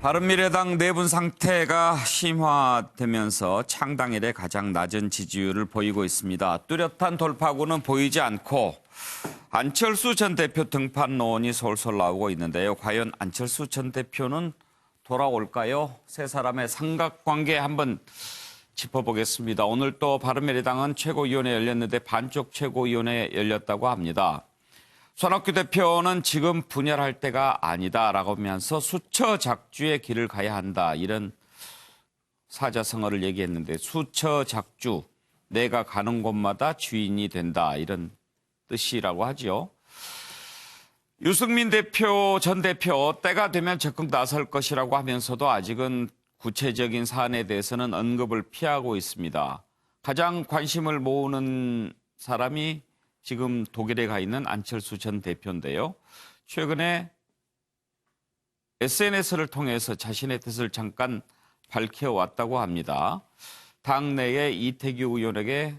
바른미래당 내분 상태가 심화되면서 창당 이래 가장 낮은 지지율을 보이고 있습니다. 뚜렷한 돌파구는 보이지 않고 안철수 전 대표 등판 논이 솔솔 나오고 있는데요. 과연 안철수 전 대표는 돌아올까요? 세 사람의 삼각관계 한번 짚어보겠습니다. 오늘 또 바른미래당은 최고위원회 열렸는데 반쪽 최고위원회 열렸다고 합니다. 손학규 대표는 지금 분열할 때가 아니다라고 하면서 수처 작주의 길을 가야 한다. 이런 사자성어를 얘기했는데 수처 작주, 내가 가는 곳마다 주인이 된다. 이런 뜻이라고 하죠. 유승민 대표, 전 대표 때가 되면 적극 나설 것이라고 하면서도 아직은 구체적인 사안에 대해서는 언급을 피하고 있습니다. 가장 관심을 모으는 사람이 지금 독일에 가 있는 안철수 전 대표인데요. 최근에 SNS를 통해서 자신의 뜻을 잠깐 밝혀왔다고 합니다. 당내의 이태규 의원에게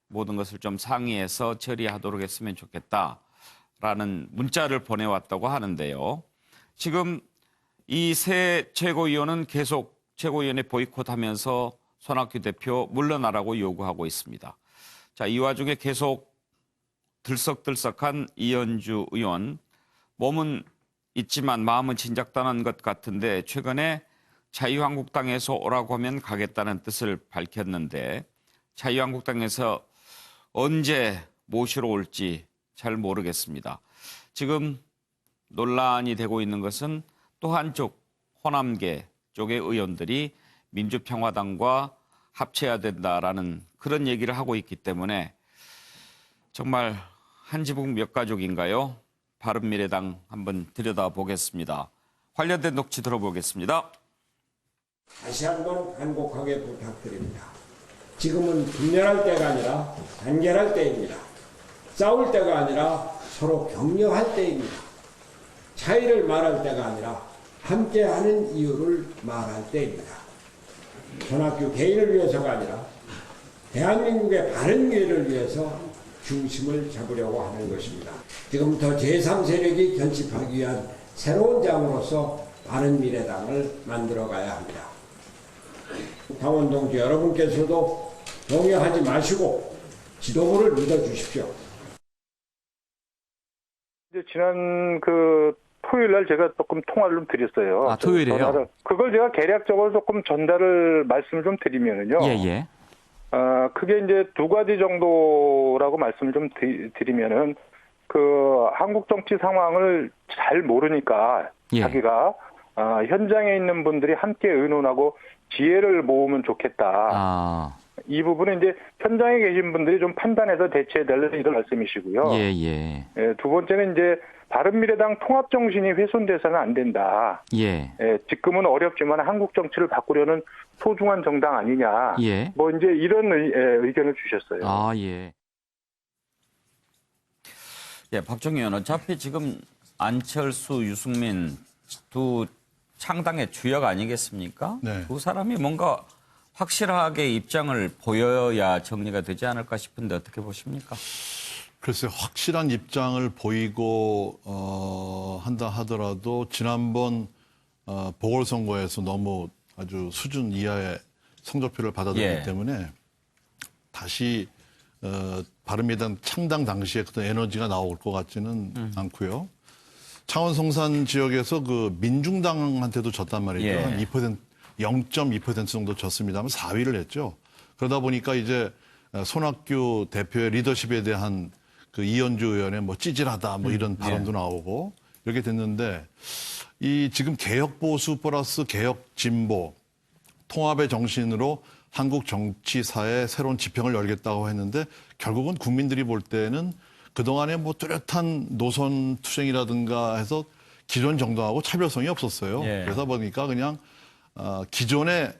모든 것을 좀 상의해서 처리하도록 했으면 좋겠다라는 문자를 보내왔다고 하는데요. 지금 이 새 최고위원은 계속 최고위원회 보이콧하면서 손학규 대표 물러나라고 요구하고 있습니다. 자, 이 와중에 계속 들썩들썩한 이현주 의원, 몸은 있지만 마음은 진작 떠난 것 같은데 최근에 자유한국당에서 오라고 하면 가겠다는 뜻을 밝혔는데 자유한국당에서 언제 모시러 올지 잘 모르겠습니다. 지금 논란이 되고 있는 것은 또 한쪽 호남계 쪽의 의원들이 민주평화당과 합쳐야 된다라는 그런 얘기를 하고 있기 때문에 정말 한 지붕 몇 가족인가요? 바른미래당 한번 들여다보겠습니다. 관련된 녹취 들어보겠습니다. 다시 한번 간곡하게 부탁드립니다. 지금은 분열할 때가 아니라 단결할 때입니다. 싸울 때가 아니라 서로 격려할 때입니다. 차이를 말할 때가 아니라 함께하는 이유를 말할 때입니다. 손학규 개인을 위해서가 아니라 대한민국의 바른 미래를 위해서 중심을 잡으려고 하는 것입니다. 지금부터 제3세력이 결집하기 위한 새로운 장으로서 바른미래당을 만들어가야 합니다. 당원 동지 여러분께서도 동요하지 마시고 지도부를 믿어주십시오. 이제 지난 토요일 날 제가 조금 통화를 좀 드렸어요. 아, 토요일에요? 그걸 제가 개략적으로 조금 말씀을 좀 드리면은요. 예. 그게 이제 두 가지 정도라고 말씀을 좀 드리면은 한국 정치 상황을 잘 모르니까 자기가 현장에 있는 분들이 함께 의논하고 지혜를 모으면 좋겠다. 이 부분은 이제 현장에 계신 분들이 좀 판단해서 대처해달라는 이런 말씀이시고요. 예, 두 번째는 이제 바른미래당 통합 정신이 훼손돼서는 안 된다. 지금은 어렵지만 한국 정치를 바꾸려는 소중한 정당 아니냐. 뭐 이제 이런 의견을 주셨어요. 박정희 의원, 어차피 지금 안철수, 유승민 두 창당의 주역 아니겠습니까? 네. 두 사람이 뭔가 확실하게 입장을 보여야 정리가 되지 않을까 싶은데 어떻게 보십니까? 글쎄 확실한 입장을 보이고 한다 하더라도 지난번 보궐선거에서 너무 아주 수준 이하의 성적표를 받아들였기 때문에 다시 바른미래당 창당 당시에 그런 에너지가 나올 것 같지는 않고요. 창원 성산 지역에서 민중당한테도 졌단 말이죠. 한 2%, 0.2% 정도 졌습니다만 4위를 했죠. 그러다 보니까 이제 손학규 대표의 리더십에 대한 이현주 의원의 찌질하다 이런 발언도 나오고 이렇게 됐는데 이 지금 개혁 보수 플러스 개혁 진보 통합의 정신으로 한국 정치사에 새로운 지평을 열겠다고 했는데 결국은 국민들이 볼 때는 그동안에 뚜렷한 노선 투쟁이라든가 해서 기존 정당하고 차별성이 없었어요. 그러다 보니까 그냥 기존의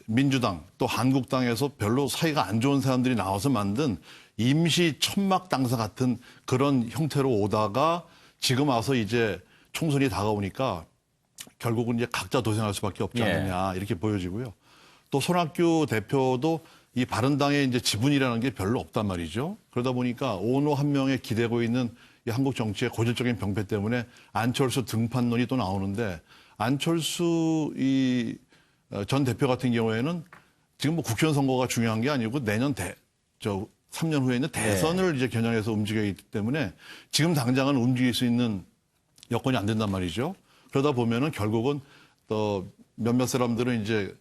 민주당 또 한국당에서 별로 사이가 안 좋은 사람들이 나와서 만든 임시 천막 당사 같은 그런 형태로 오다가 지금 와서 이제 총선이 다가오니까 결국은 이제 각자 도생할 수밖에 없지 않느냐 이렇게 보여지고요. 또 손학규 대표도 이 바른당의 이제 지분이라는 게 별로 없단 말이죠. 그러다 보니까 오노 한 명에 기대고 있는 이 한국 정치의 고질적인 병폐 때문에 안철수 등판론이 또 나오는데 안철수 전 대표 같은 경우에는 지금 뭐 국회의원 선거가 중요한 게 아니고 내년 3년 후에 있는 대선을 이제 겨냥해서 움직여야 있기 때문에 지금 당장은 움직일 수 있는 여건이 안 된단 말이죠. 그러다 보면은 결국은 또 몇몇 사람들은 이제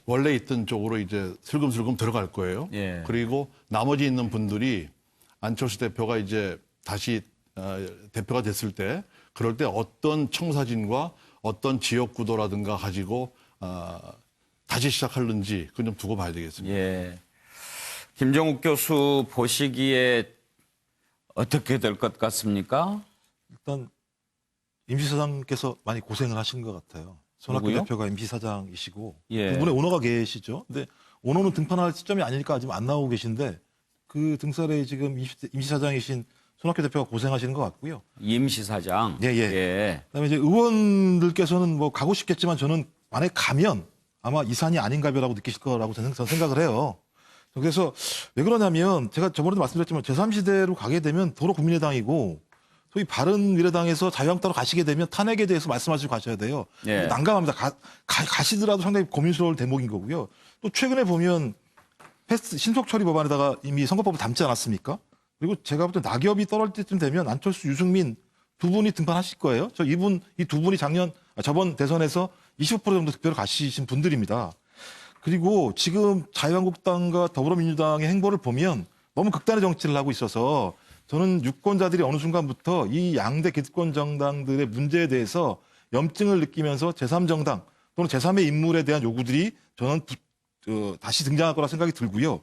원래 있던 쪽으로 이제 슬금슬금 들어갈 거예요. 예. 그리고 나머지 있는 분들이 안철수 대표가 이제 다시 대표가 됐을 때 그럴 때 어떤 청사진과 어떤 지역 구도라든가 가지고 다시 시작하는지 그건 좀 두고 봐야 되겠습니다. 예. 김정욱 교수 보시기에 어떻게 될 것 같습니까? 일단 임시사장께서 많이 고생을 하신 것 같아요. 손학규 누구요? 대표가 임시사장이시고 예. 두 분의 오너가 계시죠. 근데 오너는 등판할 시점이 아닐까 지금 안 나오고 계신데 그 등살에 지금 임시사장이신 손학규 대표가 고생하시는 것 같고요. 임시사장. 예, 예. 예. 그다음에 이제 의원들께서는 뭐 가고 싶겠지만 저는 만약에 가면 아마 이산이 아닌가벼라고 느끼실 거라고 저는 생각을 해요. 그래서 왜 그러냐면 제가 저번에도 말씀드렸지만 제3지대로 가게 되면 도로 국민의당이고 소위 바른미래당에서 자유한국당으로 가시게 되면 탄핵에 대해서 말씀하시고 가셔야 돼요. 예. 난감합니다. 가시더라도 상당히 고민스러울 대목인 거고요. 또 최근에 보면 신속 처리 법안에다가 이미 선거법을 담지 않았습니까? 그리고 제가 볼 때 낙엽이 떨어질 때쯤 되면 안철수, 유승민 두 분이 등판하실 거예요. 이 두 분이 저번 대선에서 25% 정도 득표를 가시신 분들입니다. 그리고 지금 자유한국당과 더불어민주당의 행보를 보면 너무 극단의 정치를 하고 있어서 저는 유권자들이 어느 순간부터 이 양대 기득권 정당들의 문제에 대해서 염증을 느끼면서 제3정당 또는 제3의 인물에 대한 요구들이 저는 다시 등장할 거라 생각이 들고요.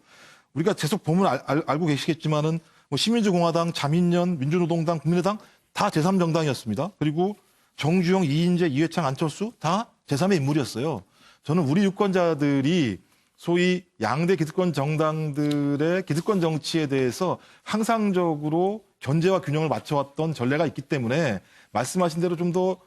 우리가 계속 보면 알고 계시겠지만은 뭐 시민주공화당, 자민련, 민주노동당, 국민의당 다 제3정당이었습니다. 그리고 정주영, 이인재, 이회창, 안철수 다 제3의 인물이었어요. 저는 우리 유권자들이 소위 양대 기득권 정당들의 기득권 정치에 대해서 항상적으로 견제와 균형을 맞춰왔던 전례가 있기 때문에 말씀하신 대로 좀 더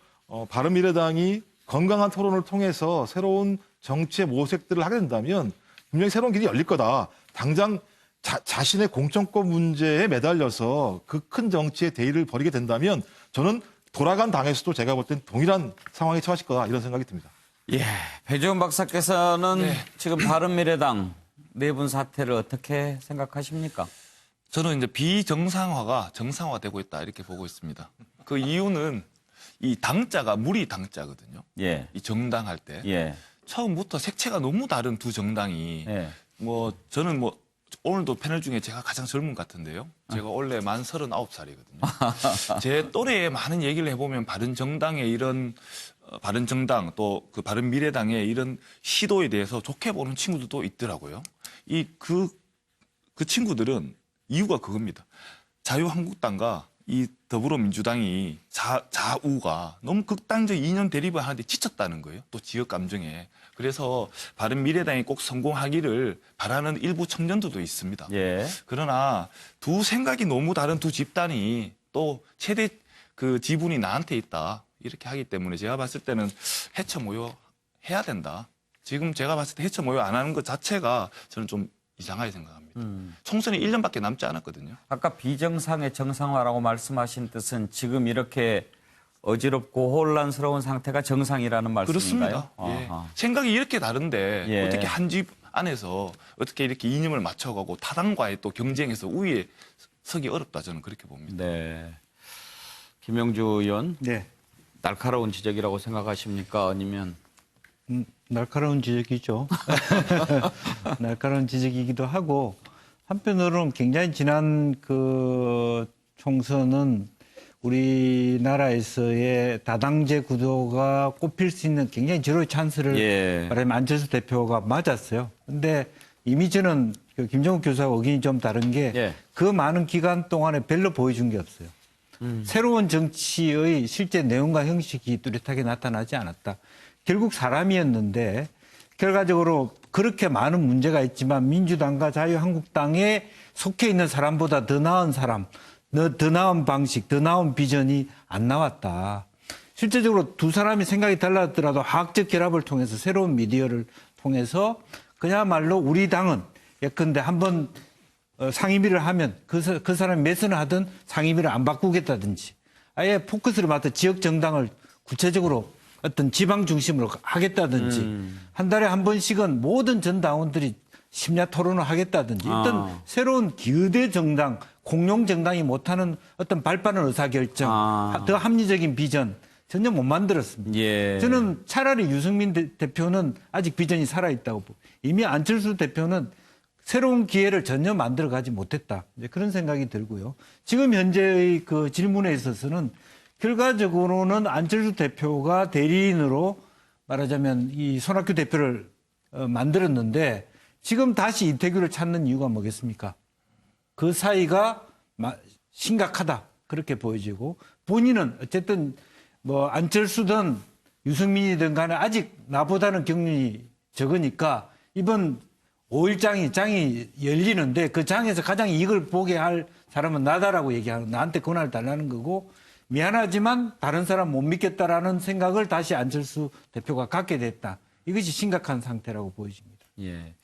바른미래당이 건강한 토론을 통해서 새로운 정치의 모색들을 하게 된다면 분명히 새로운 길이 열릴 거다. 당장 자신의 공천권 문제에 매달려서 그 큰 정치의 대의를 벌이게 된다면 저는 돌아간 당에서도 제가 볼 땐 동일한 상황에 처하실 거다 이런 생각이 듭니다. 예. 배재원 박사께서는 네. 지금 바른미래당 내분 사태를 어떻게 생각하십니까? 저는 이제 비정상화가 정상화되고 있다 이렇게 보고 있습니다. 그 이유는 이 당자가 무리 당자거든요. 예. 이 정당 할 때 예. 처음부터 색채가 너무 다른 두 정당이 예. 뭐 저는 뭐 오늘도 패널 중에 제가 가장 젊은 것 같은데요. 제가 원래 만 39살이거든요. 제 또래에 많은 얘기를 해보면 바른정당의 이런 바른정당 또 그 바른미래당의 이런 시도에 대해서 좋게 보는 친구들도 있더라고요. 그 친구들은 이유가 그겁니다. 자유한국당과 이 더불어민주당이 좌우가 너무 극단적 이념 대립을 하는데 지쳤다는 거예요. 또 지역 감정에. 그래서 바른미래당이 꼭 성공하기를 바라는 일부 청년들도 있습니다. 예. 그러나 두 생각이 너무 다른 두 집단이 또 최대 그 지분이 나한테 있다. 이렇게 하기 때문에 제가 봤을 때는 해체 모여 해야 된다. 지금 제가 봤을 때 해체 모여 안 하는 것 자체가 저는 좀 이상하게 생각합니다. 총선이 1년밖에 남지 않았거든요. 아까 비정상의 정상화라고 말씀하신 뜻은 지금 이렇게 어지럽고 혼란스러운 상태가 정상이라는 말씀인가요? 그렇습니다. 예. 아하. 생각이 이렇게 다른데 예. 어떻게 한 집 안에서 어떻게 이렇게 이념을 맞춰가고 타당과의 또 경쟁에서 우위에 서기 어렵다 저는 그렇게 봅니다. 네. 김영주 의원, 네. 날카로운 지적이라고 생각하십니까? 아니면 날카로운 지적이죠. 날카로운 지적이기도 하고 한편으로는 굉장히 지난 그 총선은 우리나라에서의 다당제 구도가 꼽힐 수 있는 굉장히 제로의 찬스를 예. 말하자면 안철수 대표가 맞았어요. 근데 이미 저는 그 김정욱 교수하고 의견이 좀 다른 게 그 예. 많은 기간 동안에 별로 보여준 게 없어요. 새로운 정치의 실제 내용과 형식이 뚜렷하게 나타나지 않았다. 결국 사람이었는데 결과적으로 그렇게 많은 문제가 있지만 민주당과 자유한국당에 속해 있는 사람보다 더 나은 사람, 더 나은 방식, 더 나은 비전이 안 나왔다. 실제적으로 두 사람이 생각이 달랐더라도 화학적 결합을 통해서 새로운 미디어를 통해서 그야말로 우리 당은 예컨대 한번 상임위를 하면 그 사람이 매선을 하든 상임위를 안 바꾸겠다든지 아예 포커스를 맞춰 지역 정당을 구체적으로 어떤 지방 중심으로 하겠다든지 한 달에 한 번씩은 모든 전 당원들이 심야 토론을 하겠다든지 어떤 새로운 기의대 정당, 공룡 정당이 못하는 어떤 발빠른 의사결정, 더 합리적인 비전 전혀 못 만들었습니다. 예. 저는 차라리 유승민 대표는 아직 비전이 살아있다고 보고 이미 안철수 대표는 새로운 기회를 전혀 만들어가지 못했다. 이제 그런 생각이 들고요. 지금 현재의 그 질문에 있어서는 결과적으로는 안철수 대표가 대리인으로 말하자면 이 손학규 대표를 만들었는데 지금 다시 이태규를 찾는 이유가 뭐겠습니까? 그 사이가 심각하다. 그렇게 보여지고 본인은 어쨌든 뭐 안철수든 유승민이든 간에 아직 나보다는 경륜이 적으니까 이번 5.1장이 장이 열리는데 그 장에서 가장 이익을 보게 할 사람은 나다라고 얘기하는 나한테 권한을 달라는 거고 미안하지만 다른 사람 못 믿겠다라는 생각을 다시 안철수 대표가 갖게 됐다. 이것이 심각한 상태라고 보여집니다. 예.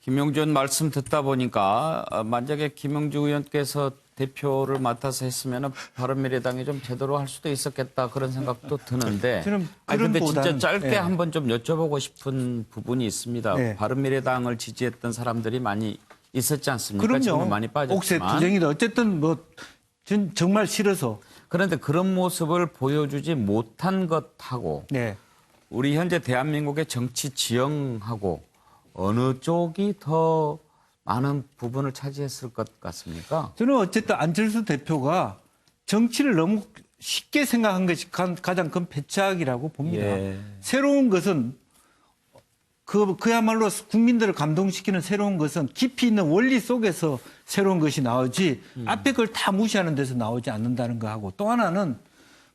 김영주 의원 말씀 듣다 보니까 만약에 김영주 의원께서 대표를 맡아서 했으면 바른미래당이 좀 제대로 할 수도 있었겠다 그런 생각도 드는데 저는 근데 진짜 그런보다는, 짧게 예. 한번 좀 여쭤보고 싶은 부분이 있습니다. 네. 바른미래당을 지지했던 사람들이 많이 있었지 않습니까? 그럼요. 지금은 많이 옥새 빠졌지만. 투쟁이다. 어쨌든 뭐 정말 싫어서. 그런데 그런 모습을 보여주지 못한 것하고 네. 우리 현재 대한민국의 정치 지형하고 어느 쪽이 더 많은 부분을 차지했을 것 같습니까? 저는 어쨌든 안철수 대표가 정치를 너무 쉽게 생각한 것이 가장 큰 패착이라고 봅니다. 예. 새로운 것은 그야말로 국민들을 감동시키는 새로운 것은 깊이 있는 원리 속에서 새로운 것이 나오지 앞에 걸 다 무시하는 데서 나오지 않는다는 거하고 또 하나는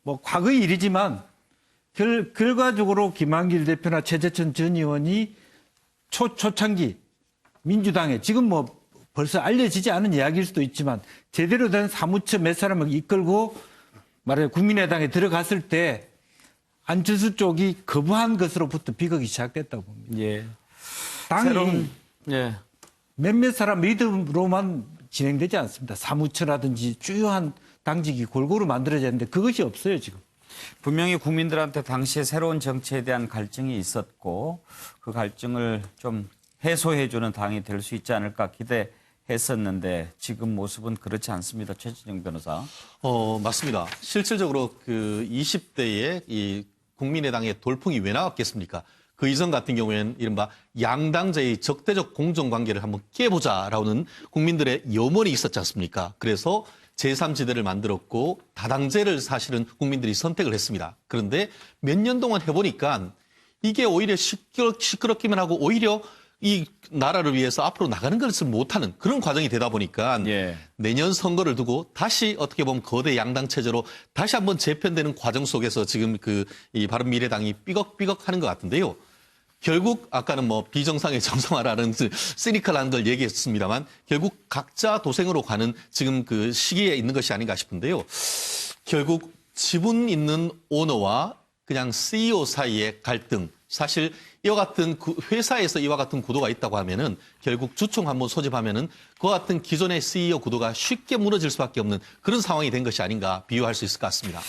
뭐 과거의 일이지만 결과적으로 김한길 대표나 최재천 전 의원이 초창기 민주당에 지금 뭐 벌써 알려지지 않은 이야기일 수도 있지만 제대로 된 사무처 몇 사람을 이끌고 말하자면 국민의당에 들어갔을 때 안철수 쪽이 거부한 것으로부터 비극이 시작됐다고 봅니다. 예. 당이 예. 몇몇 사람 리더로만 진행되지 않습니다. 사무처라든지 주요한 당직이 골고루 만들어져야 하는데 그것이 없어요, 지금. 분명히 국민들한테 당시에 새로운 정치에 대한 갈증이 있었고 그 갈증을 좀 해소해주는 당이 될 수 있지 않을까 기대했었는데 지금 모습은 그렇지 않습니다. 최진영 변호사. 맞습니다. 실질적으로 그 20대에 이 국민의당의 돌풍이 왜 나왔겠습니까? 그 이전 같은 경우에는 이른바 양당제의 적대적 공정관계를 한번 깨보자라는 국민들의 염원이 있었지 않습니까? 그래서 제3지대를 만들었고 다당제를 사실은 국민들이 선택을 했습니다. 그런데 몇 년 동안 해보니까 이게 오히려 시끄럽기만 하고 오히려 이 나라를 위해서 앞으로 나가는 것을 못하는 그런 과정이 되다 보니까 예. 내년 선거를 두고 다시 어떻게 보면 거대 양당 체제로 다시 한번 재편되는 과정 속에서 지금 이 바른미래당이 삐걱삐걱하는 것 같은데요. 결국 아까는 뭐 비정상의 정상화라는 시니컬한 걸 얘기했습니다만 결국 각자 도생으로 가는 지금 그 시기에 있는 것이 아닌가 싶은데요. 결국 지분 있는 오너와 그냥 CEO 사이의 갈등, 사실 이와 같은 회사에서 이와 같은 구도가 있다고 하면은 결국 주총 한번 소집하면은 그와 같은 기존의 CEO 구도가 쉽게 무너질 수밖에 없는 그런 상황이 된 것이 아닌가 비유할 수 있을 것 같습니다.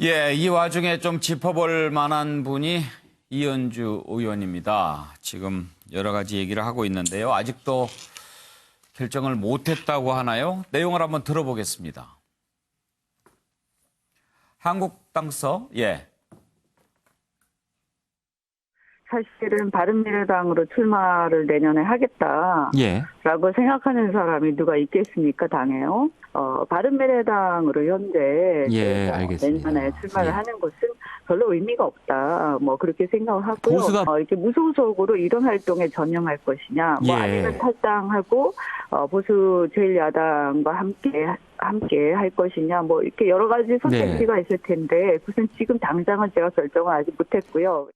예, 이 와중에 좀 짚어볼 만한 분이 이현주 의원입니다. 지금 여러 가지 얘기를 하고 있는데요. 아직도 결정을 못했다고 하나요? 내용을 한번 들어보겠습니다. 한국당서, 예. 사실은 바른미래당으로 출마를 내년에 하겠다라고 예. 생각하는 사람이 누가 있겠습니까, 당에요? 바른미래당으로 현재 예, 알겠습니다. 내년에 출마를 예. 하는 것은 별로 의미가 없다. 뭐 그렇게 생각을 하고요. 보수가- 이렇게 무소속으로 이런 활동에 전념할 것이냐, 뭐 예. 아니면 탈당하고 보수 제1야당과 함께 할 것이냐, 뭐 이렇게 여러 가지 선택지가 네. 있을 텐데 무슨 지금 당장은 제가 결정을 아직 못했고요.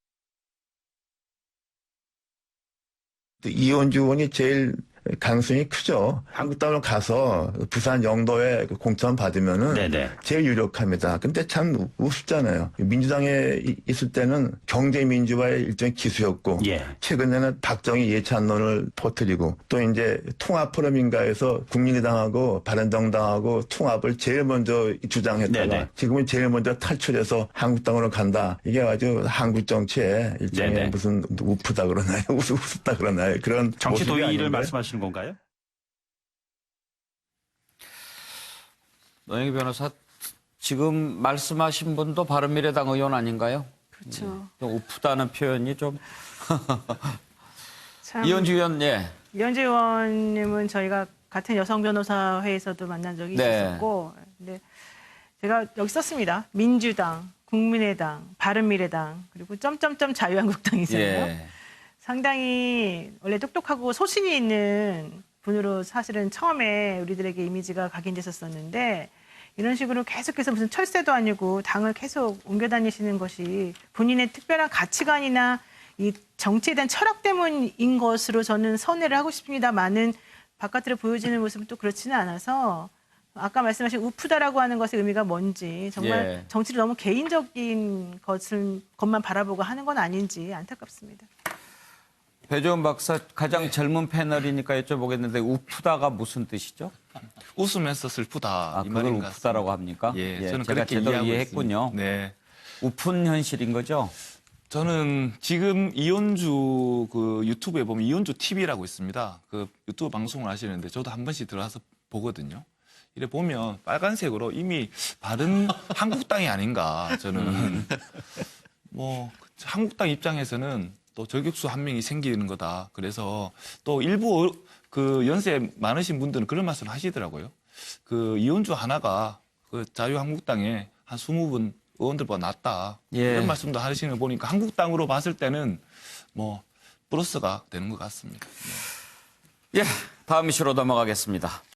이현주 의원이 제일 가능성이 크죠. 한국당으로 가서 부산 영도에 공천 받으면은 네네. 제일 유력합니다. 근데 참 우습잖아요. 민주당에 있을 때는 경제민주화의 일종의 기수였고 예. 최근에는 박정희 예찬론을 퍼뜨리고 또 이제 통합 포럼인가에서 국민의당하고 바른정당하고 통합을 제일 먼저 주장했다가 네네. 지금은 제일 먼저 탈출해서 한국당으로 간다. 이게 아주 한국 정치의 일종의 네네. 무슨 우프다 그러나요? 우습다 그러나요? 그런 정치 모습이 도의를 아닌가요? 말씀하시는 건가요? 노영희 변호사, 지금 말씀하신 분도 바른미래당 의원 아닌가요? 그렇죠. 좀 우프다는 표현이 좀. 참, 이현주 의원, 예. 이현주 의원님은 저희가 같은 여성 변호사 회에서도 만난 적이 네. 있었고, 근데 제가 여기 썼습니다. 민주당, 국민의당, 바른미래당, 그리고 점점점 자유한국당이잖아요. 예. 상당히 원래 똑똑하고 소신이 있는 분으로 사실은 처음에 우리들에게 이미지가 각인됐었었는데 이런 식으로 계속해서 무슨 철새도 아니고 당을 계속 옮겨 다니시는 것이 본인의 특별한 가치관이나 이 정치에 대한 철학 때문인 것으로 저는 선회를 하고 싶습니다만은 바깥으로 보여지는 모습은 또 그렇지는 않아서 아까 말씀하신 우프다라고 하는 것의 의미가 뭔지 정말 예. 정치를 너무 개인적인 것만 바라보고 하는 건 아닌지 안타깝습니다. 배종원 박사, 가장 젊은 패널이니까 여쭤보겠는데 우프다가 무슨 뜻이죠? 웃으면서 슬프다. 아, 이 그걸 말인 것 우프다라고 같습니다. 합니까? 예, 예, 저는 제가 그렇게 제대로 이해하고 이해했군요. 있습니다. 네. 우픈 현실인 거죠? 저는 지금 이현주 그 유튜브에 보면 이현주 TV라고 있습니다. 그 유튜브 방송을 하시는데 저도 한 번씩 들어가서 보거든요. 이래 보면 빨간색으로 이미 바른 한국당이 아닌가 저는. 뭐 한국당 입장에서는 또 저격수 한 명이 생기는 거다. 그래서 또 일부 그 연세 많으신 분들은 그런 말씀 하시더라고요. 그 이현주 하나가 그 자유한국당에 한 20분 의원들보다 낫다. 예. 이런 말씀도 하시는 거 보니까 한국당으로 봤을 때는 뭐 플러스가 되는 것 같습니다. 예, 다음 이슈로 넘어가겠습니다.